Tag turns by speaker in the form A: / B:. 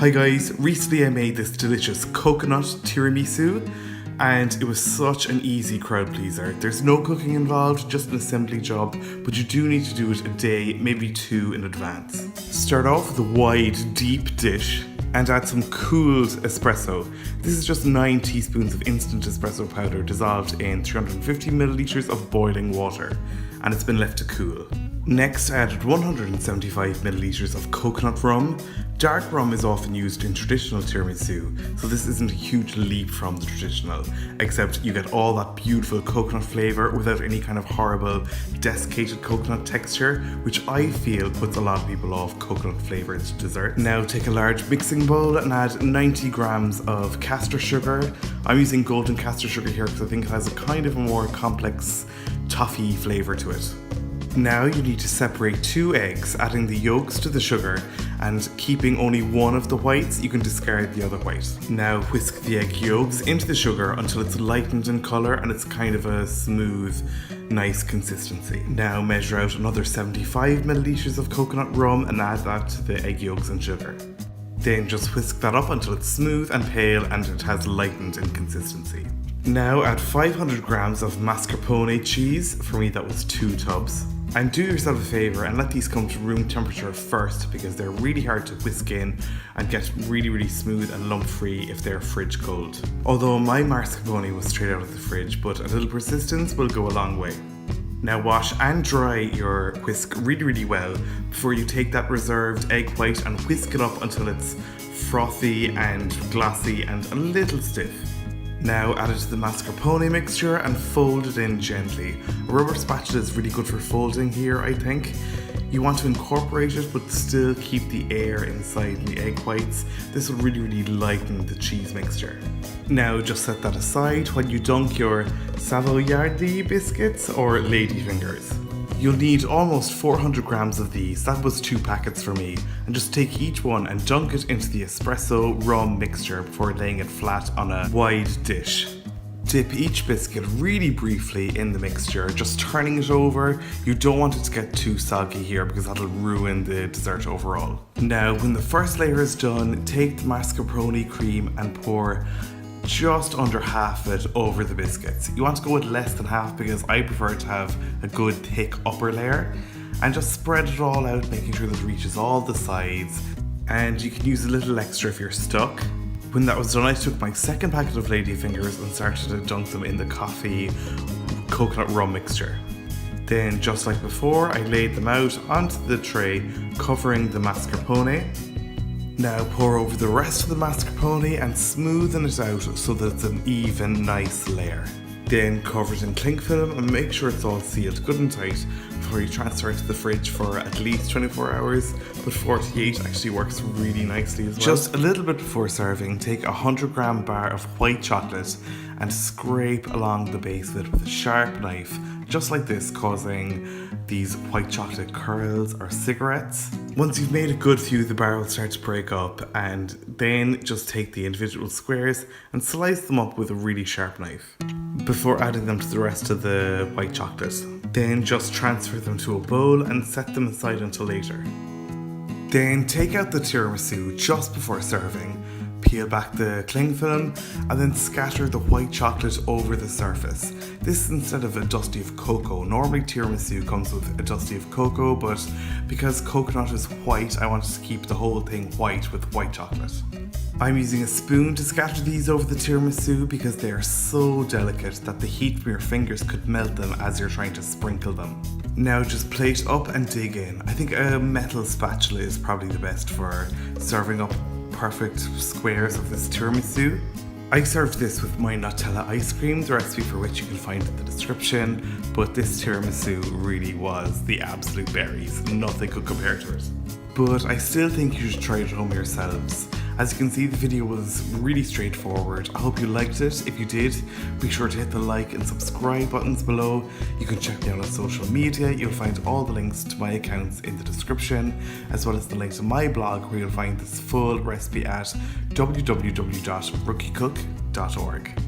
A: Hi guys, recently I made this delicious coconut tiramisu and it was such an easy crowd pleaser. There's no cooking involved, just an assembly job, but you do need to do it a day, maybe two in advance. Start off with a wide, deep dish and add some cooled espresso. This is just 9 teaspoons of instant espresso powder dissolved in 350 milliliters of boiling water, and it's been left to cool. Next, add 175 milliliters of coconut rum. Dark rum is often used in traditional tiramisu, so this isn't a huge leap from the traditional, except you get all that beautiful coconut flavour without any kind of horrible desiccated coconut texture, which I feel puts a lot of people off coconut flavoured dessert. Now take a large mixing bowl and add 90 grams of castor sugar. I'm using golden castor sugar here because I think it has a kind of a more complex toffee flavour to it. Now you need to separate 2 eggs, adding the yolks to the sugar and keeping only one of the whites. You can discard the other white. Now whisk the egg yolks into the sugar until it's lightened in colour and it's kind of a smooth, nice consistency. Now measure out another 75 milliliters of coconut rum and add that to the egg yolks and sugar. Then just whisk that up until it's smooth and pale and it has lightened in consistency. Now add 500 grams of mascarpone cheese. For me that was 2 tubs. And do yourself a favour and let these come to room temperature first, because they're really hard to whisk in and get really smooth and lump free if they're fridge cold. Although my mascarpone was straight out of the fridge, but a little persistence will go a long way. Now wash and dry your whisk really well before you take that reserved egg white and whisk it up until it's frothy and glossy and a little stiff. Now add it to the mascarpone mixture and fold it in gently. A rubber spatula is really good for folding here, I think. You want to incorporate it but still keep the air inside the egg whites. This will really lighten the cheese mixture. Now just set that aside while you dunk your Savoyardi biscuits or ladyfingers. You'll need almost 400 grams of these, that was 2 packets for me, and just take each one and dunk it into the espresso rum mixture before laying it flat on a wide dish. Dip each biscuit really briefly in the mixture, just turning it over. You don't want it to get too soggy here because that'll ruin the dessert overall. Now when the first layer is done, take the mascarpone cream and pour just under half of it over the biscuits. You want to go with less than half because I prefer to have a good thick upper layer, and just spread it all out, making sure that it reaches all the sides, and you can use a little extra if you're stuck. When that was done, I took my second packet of ladyfingers and started to dunk them in the coffee coconut rum mixture. Then just like before, I laid them out onto the tray covering the mascarpone. Now pour over the rest of the mascarpone and smoothen it out so that it's an even, nice layer. Then cover it in cling film and make sure it's all sealed good and tight before you transfer it to the fridge for at least 24 hours, but 48 actually works really nicely as well. Just a little bit before serving, take a 100-gram bar of white chocolate and scrape along the base of it with a sharp knife, just like this, causing these white chocolate curls or cigarettes. Once you've made a good few, the bar will start to break up, and then just take the individual squares and slice them up with a really sharp knife before adding them to the rest of the white chocolate. Then just transfer them to a bowl and set them aside until later. Then take out the tiramisu just before serving. Peel back the cling film and then scatter the white chocolate over the surface. This is instead of a dusty of cocoa. Normally tiramisu comes with a dusty of cocoa, but because coconut is white, I wanted to keep the whole thing white with white chocolate. I'm using a spoon to scatter these over the tiramisu because they are so delicate that the heat from your fingers could melt them as you're trying to sprinkle them. Now just plate up and dig in. I think a metal spatula is probably the best for serving up perfect squares of this tiramisu. I served this with my Nutella ice cream, the recipe for which you can find in the description, but this tiramisu really was the absolute berries. Nothing could compare to it. But I still think you should try it at home yourselves. As you can see, the video was really straightforward. I hope you liked it. If you did, be sure to hit the like and subscribe buttons below. You can check me out on social media. You'll find all the links to my accounts in the description, as well as the link to my blog where you'll find this full recipe at www.rookiecook.org.